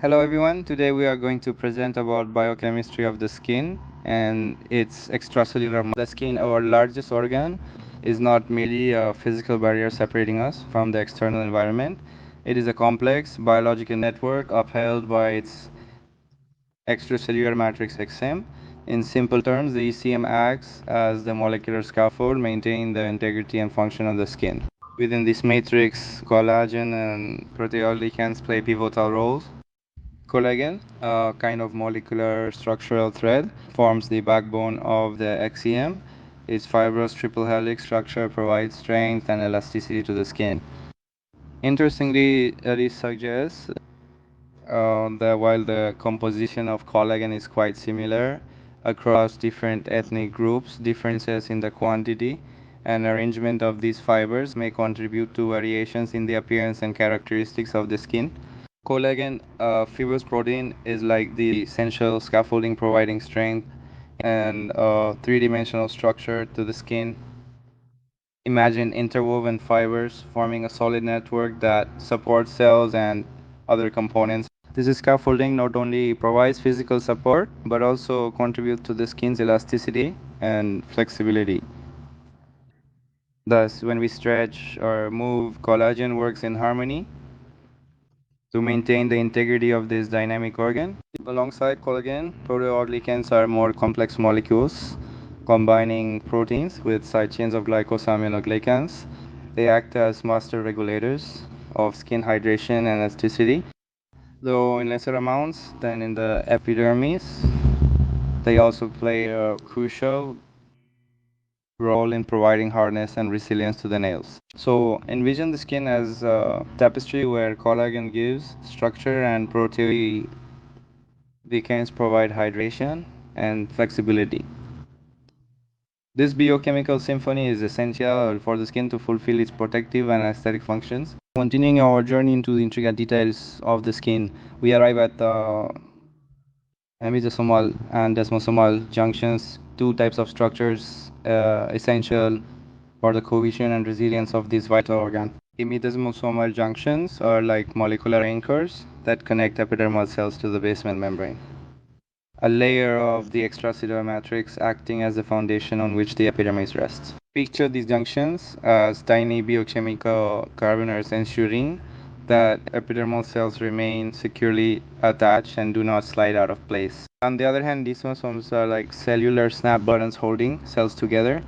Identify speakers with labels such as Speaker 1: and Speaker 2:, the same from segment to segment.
Speaker 1: Hello everyone, today we are going to present about biochemistry of the skin and its extracellular. The skin, our largest organ, is not merely a physical barrier separating us from the external environment. It is a complex biological network upheld by its extracellular matrix XM. In simple terms, the ECM acts as the molecular scaffold maintaining the integrity and function of the skin. Within this matrix, collagen and proteoglycans play pivotal roles. Collagen, a kind of molecular structural thread, forms the backbone of the XEM. Its fibrous triple helix structure provides strength and elasticity to the skin. Interestingly, studies suggest that while the composition of collagen is quite similar across different ethnic groups, differences in the quantity and arrangement of these fibers may contribute to variations in the appearance and characteristics of the skin. Collagen, fibrous protein, is like the essential scaffolding providing strength and three-dimensional structure to the skin. Imagine interwoven fibers forming a solid network that supports cells and other components. This scaffolding not only provides physical support but also contributes to the skin's elasticity and flexibility. Thus, when we stretch or move, collagen works in harmony to maintain the integrity of this dynamic organ. Alongside collagen, proteoglycans are more complex molecules combining proteins with side chains of glycosaminoglycans. They act as master regulators of skin hydration and elasticity, though in lesser amounts than in the epidermis. They also play a crucial role in providing hardness and resilience to the nails. So envision the skin as a tapestry where collagen gives structure and proteoglycans provide hydration and flexibility. This biochemical symphony is essential for the skin to fulfill its protective and aesthetic functions. Continuing our journey into the intricate details of the skin, we arrive at the hemidesmosomal and desmosomal junctions, two types of structures essential for the cohesion and resilience of this vital organ. Hemidesmosomal junctions are like molecular anchors that connect epidermal cells to the basement membrane, a layer of the extracellular matrix acting as the foundation on which the epidermis rests. Picture these junctions as tiny biochemical carboners ensuring that epidermal cells remain securely attached and do not slide out of place. On the other hand, desmosomes are like cellular snap buttons holding cells together.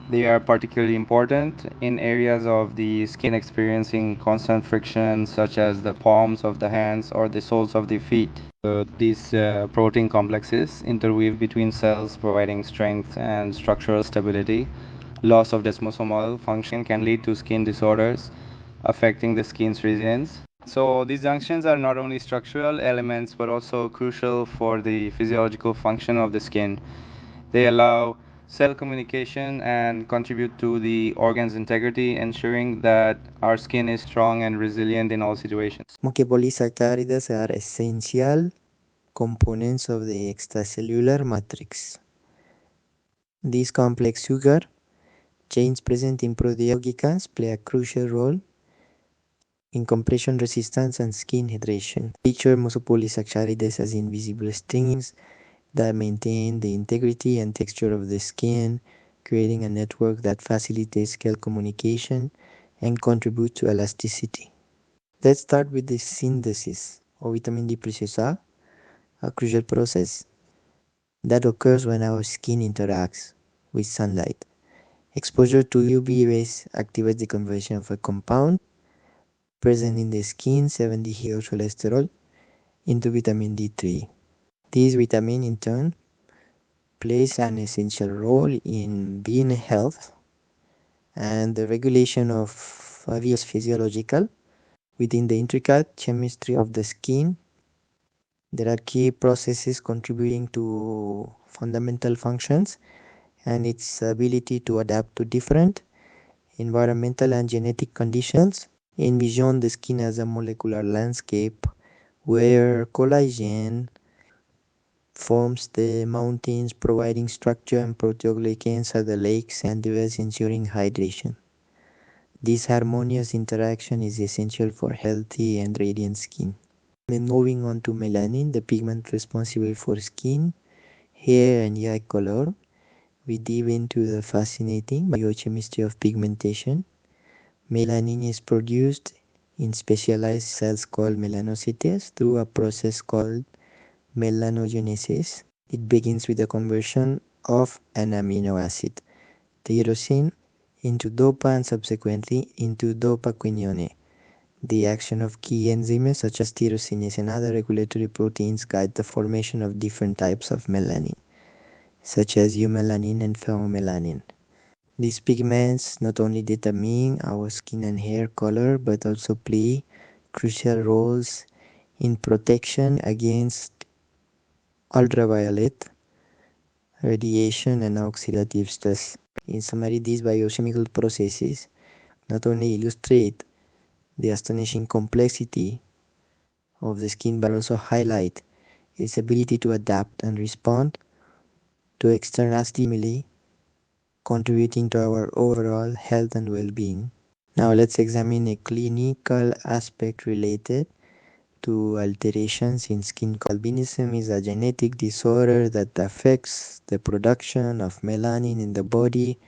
Speaker 1: They are particularly important in areas of the skin experiencing constant friction, such as the palms of the hands or the soles of the feet. These protein complexes interweave between cells, providing strength and structural stability. Loss of desmosomal function can lead to skin disorders, affecting the skin's resilience. So these junctions are not only structural elements but also crucial for the physiological function of the skin. They allow cell communication and contribute to the organ's integrity, ensuring that our skin is strong and resilient in all situations.
Speaker 2: Mucopolysaccharides are essential components of the extracellular matrix. These complex sugar chains present in proteoglycans play a crucial role in compression resistance and skin hydration. Picture mucopolysaccharides as invisible strings that maintain the integrity and texture of the skin, creating a network that facilitates cell communication and contributes to elasticity. Let's start with the synthesis of vitamin D preciosa, a crucial process that occurs when our skin interacts with sunlight. Exposure to UV rays activates the conversion of a compound present in the skin, 7-deoxycholesterol, into vitamin D3. This vitamin in turn plays an essential role in being health and the regulation of various physiological. Within the intricate chemistry of the skin, there are key processes contributing to fundamental functions and its ability to adapt to different environmental and genetic conditions. Envision the skin as a molecular landscape where collagen forms the mountains, providing structure, and proteoglycans are the lakes and rivers, ensuring hydration. This harmonious interaction is essential for healthy and radiant skin. And moving on to melanin, the pigment responsible for skin, hair, and eye color, we dive into the fascinating biochemistry of pigmentation. Melanin is produced in specialized cells called melanocytes through a process called melanogenesis. It begins with the conversion of an amino acid, tyrosine, into dopa and subsequently into dopaquinone. The action of key enzymes such as tyrosinase and other regulatory proteins guide the formation of different types of melanin, such as eumelanin and pheomelanin. These pigments not only determine our skin and hair color but also play crucial roles in protection against ultraviolet radiation and oxidative stress. In summary, these biochemical processes not only illustrate the astonishing complexity of the skin but also highlight its ability to adapt and respond to external stimuli, contributing to our overall health and well-being. Now let's examine a clinical aspect related to alterations in skin. Albinism is a genetic disorder that affects the production of melanin in the body,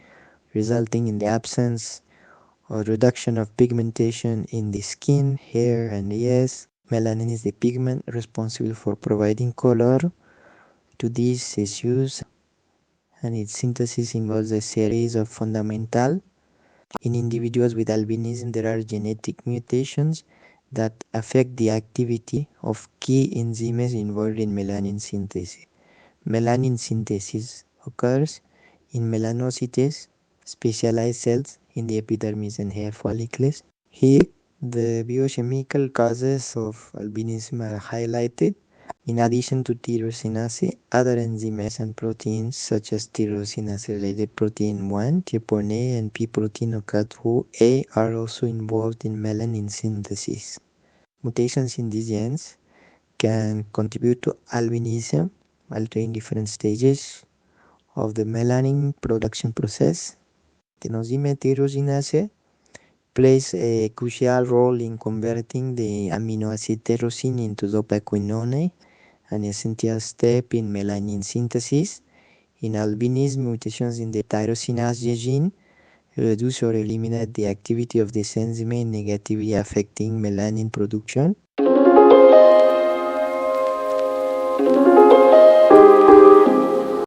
Speaker 2: resulting in the absence or reduction of pigmentation in the skin, hair, and ears. Melanin is the pigment responsible for providing color to these tissues, and its synthesis involves a series of fundamental. In individuals with albinism, there are genetic mutations that affect the activity of key enzymes involved in melanin synthesis. Melanin synthesis occurs in melanocytes, specialized cells in the epidermis and hair follicles. Here, the biochemical causes of albinism are highlighted. In addition to tyrosinase, other enzymes and proteins such as tyrosinase-related protein 1, TRPN, and P protein OCAD2A are also involved in melanin synthesis. Mutations in these genes can contribute to albinism, altering different stages of the melanin production process. The enzyme tyrosinase plays a crucial role in converting the amino acid tyrosine into dopaquinone, an essential step in melanin synthesis. In albinism, mutations in the tyrosinase gene reduce or eliminate the activity of this enzyme, negatively affecting melanin production.